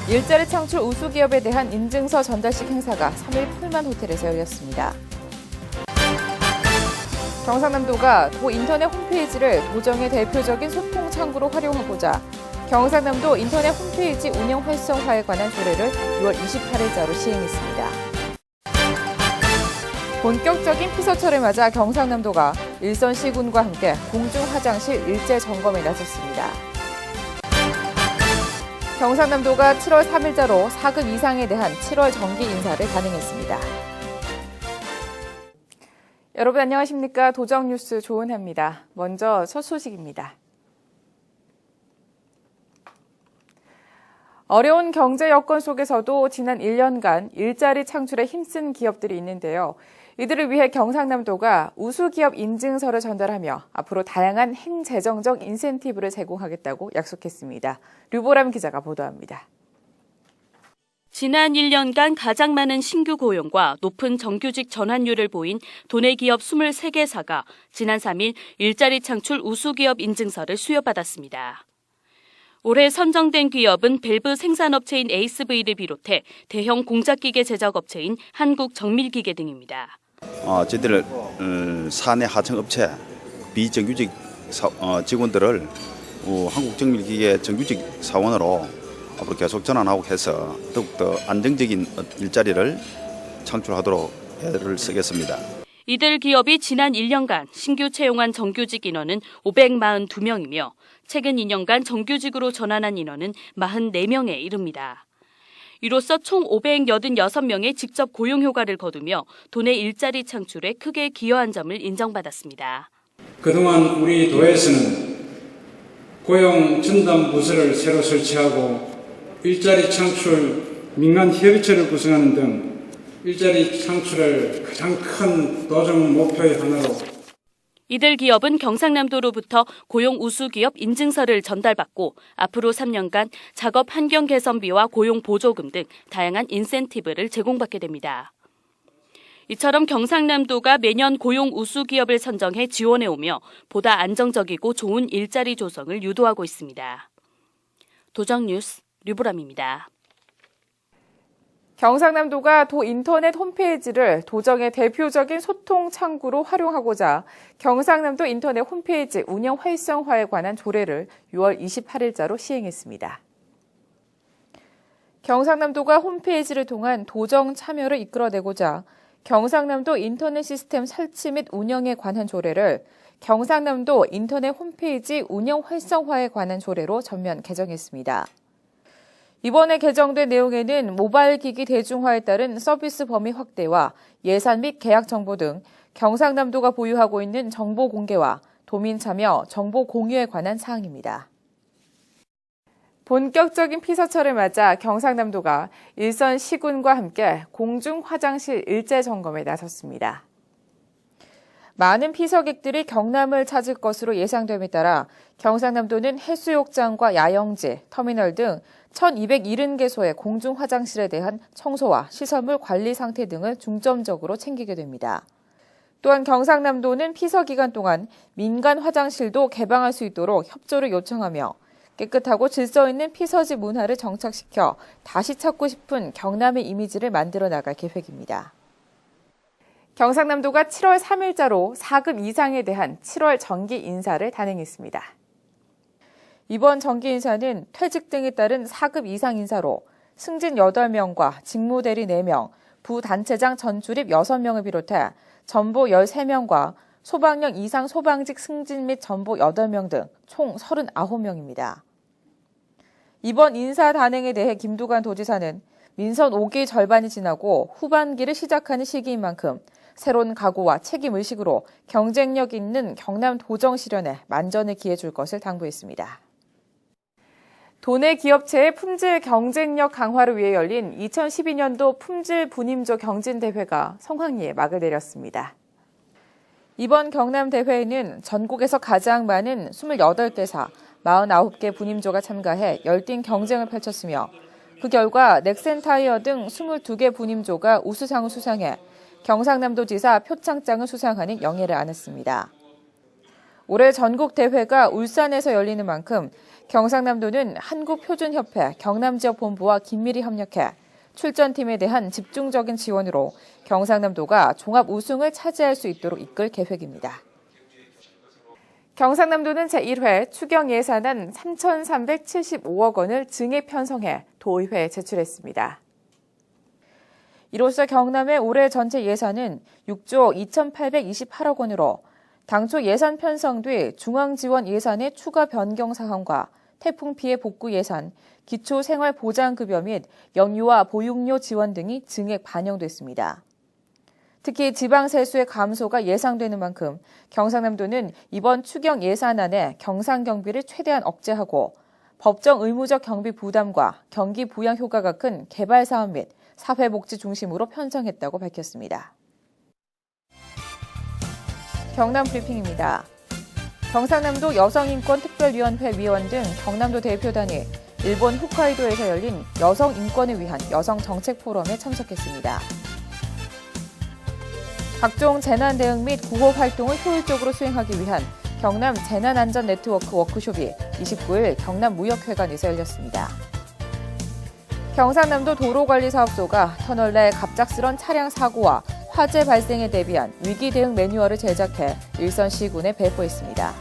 일자리 창출 우수기업에 대한 인증서 전달식 행사가 3일 풀만 호텔에서 열렸습니다. 경상남도가 도 인터넷 홈페이지를 도정의 대표적인 소통 창구로 활용하고자 경상남도 인터넷 홈페이지 운영 활성화에 관한 조례를 6월 28일자로 시행했습니다. 본격적인 피서철을 맞아 경상남도가 일선 시군과 함께 공중 화장실 일제 점검에 나섰습니다. 경상남도가 7월 3일자로 4급 이상에 대한 7월 정기 인사를 단행했습니다. 여러분 안녕하십니까? 도정뉴스 조은하입니다. 먼저 첫 소식입니다. 어려운 경제 여건 속에서도 지난 1년간 일자리 창출에 힘쓴 기업들이 있는데요. 이들을 위해 경상남도가 우수기업 인증서를 전달하며 앞으로 다양한 행재정적 인센티브를 제공하겠다고 약속했습니다. 류보람 기자가 보도합니다. 지난 1년간 가장 많은 신규 고용과 높은 정규직 전환율을 보인 도내 기업 23개사가 지난 3일 일자리 창출 우수기업 인증서를 수여받았습니다. 올해 선정된 기업은 밸브 생산업체인 에이스V를 비롯해 대형 공작기계 제작업체인 한국정밀기계 등입니다. 저희들 사내 하청업체 비정규직 직원들을 한국정밀기계 정규직 사원으로 앞으로 계속 전환하고 해서 더욱더 안정적인 일자리를 창출하도록 애를 쓰겠습니다. 이들 기업이 지난 1년간 신규 채용한 정규직 인원은 542명이며 최근 2년간 정규직으로 전환한 인원은 44명에 이릅니다. 이로써 총 586명의 직접 고용 효과를 거두며 도내 일자리 창출에 크게 기여한 점을 인정받았습니다. 그동안 우리 도에서는 고용 전담 부서를 새로 설치하고 일자리 창출 민간 협의체를 구성하는 등 일자리 창출을 가장 큰 도정 목표의 하나로 이들 기업은 경상남도로부터 고용 우수기업 인증서를 전달받고 앞으로 3년간 작업 환경 개선비와 고용 보조금 등 다양한 인센티브를 제공받게 됩니다. 이처럼 경상남도가 매년 고용 우수기업을 선정해 지원해오며 보다 안정적이고 좋은 일자리 조성을 유도하고 있습니다. 도정뉴스 류보람입니다. 경상남도가 도 인터넷 홈페이지를 도정의 대표적인 소통 창구로 활용하고자 경상남도 인터넷 홈페이지 운영 활성화에 관한 조례를 6월 28일자로 시행했습니다. 경상남도가 홈페이지를 통한 도정 참여를 이끌어내고자 경상남도 인터넷 시스템 설치 및 운영에 관한 조례를 경상남도 인터넷 홈페이지 운영 활성화에 관한 조례로 전면 개정했습니다. 이번에 개정된 내용에는 모바일 기기 대중화에 따른 서비스 범위 확대와 예산 및 계약 정보 등 경상남도가 보유하고 있는 정보 공개와 도민 참여, 정보 공유에 관한 사항입니다. 본격적인 피서철을 맞아 경상남도가 일선 시군과 함께 공중 화장실 일제 점검에 나섰습니다. 많은 피서객들이 경남을 찾을 것으로 예상됨에 따라 경상남도는 해수욕장과 야영지, 터미널 등 1,270개소의 공중 화장실에 대한 청소와 시설물 관리 상태 등을 중점적으로 챙기게 됩니다. 또한 경상남도는 피서 기간 동안 민간 화장실도 개방할 수 있도록 협조를 요청하며 깨끗하고 질서 있는 피서지 문화를 정착시켜 다시 찾고 싶은 경남의 이미지를 만들어 나갈 계획입니다. 경상남도가 7월 3일자로 4급 이상에 대한 7월 정기 인사를 단행했습니다. 이번 정기 인사는 퇴직 등에 따른 4급 이상 인사로 승진 8명과 직무대리 4명, 부단체장 전출입 6명을 비롯해 전보 13명과 소방령 이상 소방직 승진 및 전보 8명 등 총 39명입니다. 이번 인사 단행에 대해 김두관 도지사는 민선 5기 절반이 지나고 후반기를 시작하는 시기인 만큼 새로운 각오와 책임의식으로 경쟁력 있는 경남 도정 실현에 만전을 기해줄 것을 당부했습니다. 도내 기업체의 품질 경쟁력 강화를 위해 열린 2012년도 품질 분임조 경진대회가 성황리에 막을 내렸습니다. 이번 경남대회에는 전국에서 가장 많은 28개사, 49개 분임조가 참가해 열띤 경쟁을 펼쳤으며 그 결과 넥센타이어 등 22개 분임조가 우수상을 수상해 경상남도지사 표창장을 수상하는 영예를 안았습니다. 올해 전국 대회가 울산에서 열리는 만큼 경상남도는 한국표준협회 경남지역본부와 긴밀히 협력해 출전팀에 대한 집중적인 지원으로 경상남도가 종합 우승을 차지할 수 있도록 이끌 계획입니다. 경상남도는 제1회 추경 예산안 3,375억 원을 증액 편성해 도의회에 제출했습니다. 이로써 경남의 올해 전체 예산은 6조 2,828억 원으로 당초 예산 편성 뒤 중앙지원 예산의 추가 변경 사항과 태풍 피해 복구 예산, 기초생활보장급여 및 연유와 보육료 지원 등이 증액 반영됐습니다. 특히 지방 세수의 감소가 예상되는 만큼 경상남도는 이번 추경 예산안에 경상 경비를 최대한 억제하고 법정 의무적 경비 부담과 경기 부양 효과가 큰 개발 사업 및 사회복지 중심으로 편성했다고 밝혔습니다. 경남 브리핑입니다. 경상남도 여성인권특별위원회 위원 등 경남도 대표단이 일본 홋카이도에서 열린 여성인권을 위한 여성정책포럼에 참석했습니다. 각종 재난 대응 및 구호 활동을 효율적으로 수행하기 위한 경남 재난안전네트워크 워크숍이 29일 경남무역회관에서 열렸습니다. 경상남도 도로관리사업소가 터널 내 갑작스런 차량 사고와 화재 발생에 대비한 위기 대응 매뉴얼을 제작해 일선 시군에 배포했습니다.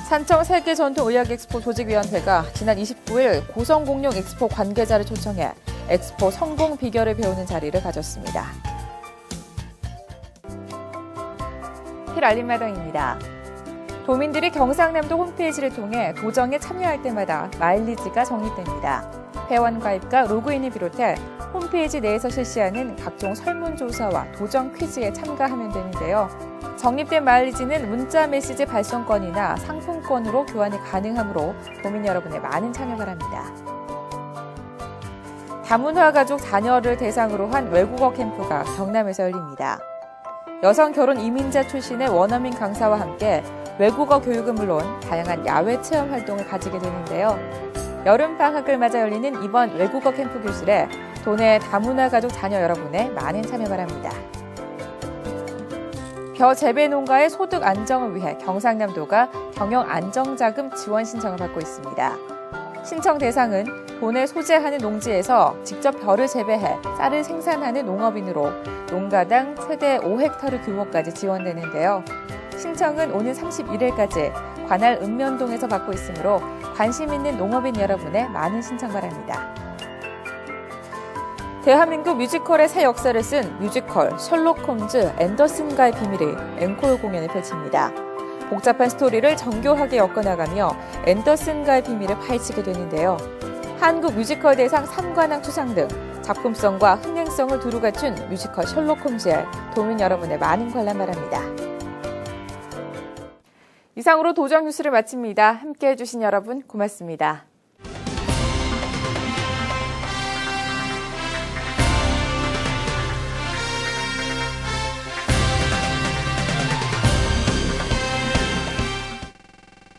산청 세계전통의학엑스포 조직위원회가 지난 29일 고성공룡 엑스포 관계자를 초청해 엑스포 성공 비결을 배우는 자리를 가졌습니다. 알림마당입니다. 도민들이 경상남도 홈페이지를 통해 도정에 참여할 때마다 마일리지가 적립됩니다. 회원 가입과 로그인을 비롯해 홈페이지 내에서 실시하는 각종 설문조사와 도정 퀴즈에 참가하면 되는데요. 적립된 마일리지는 문자 메시지 발송권이나 상품권으로 교환이 가능하므로 도민 여러분의 많은 참여 바랍니다. 다문화 가족 자녀를 대상으로 한 외국어 캠프가 경남에서 열립니다. 여성 결혼 이민자 출신의 원어민 강사와 함께 외국어 교육은 물론 다양한 야외 체험 활동을 가지게 되는데요. 여름방학을 맞아 열리는 이번 외국어 캠프 교실에 도내 다문화 가족 자녀 여러분의 많은 참여 바랍니다. 벼 재배 농가의 소득 안정을 위해 경상남도가 경영 안정자금 지원 신청을 받고 있습니다. 신청 대상은 도내 소재하는 농지에서 직접 벼를 재배해 쌀을 생산하는 농업인으로 농가당 최대 5헥타르 규모까지 지원되는데요. 신청은 오는 31일까지 관할 읍면동에서 받고 있으므로 관심 있는 농업인 여러분의 많은 신청 바랍니다. 대한민국 뮤지컬의 새 역사를 쓴 뮤지컬 셜록 홈즈 앤더슨가의 비밀이 앵콜 공연을 펼칩니다. 복잡한 스토리를 정교하게 엮어나가며 앤더슨가의 비밀을 파헤치게 되는데요. 한국 뮤지컬 대상 3관왕 수상 등 작품성과 흥행성을 두루 갖춘 뮤지컬 셜록 홈즈에 도민 여러분의 많은 관람 바랍니다. 이상으로 도정 뉴스를 마칩니다. 함께해 주신 여러분 고맙습니다.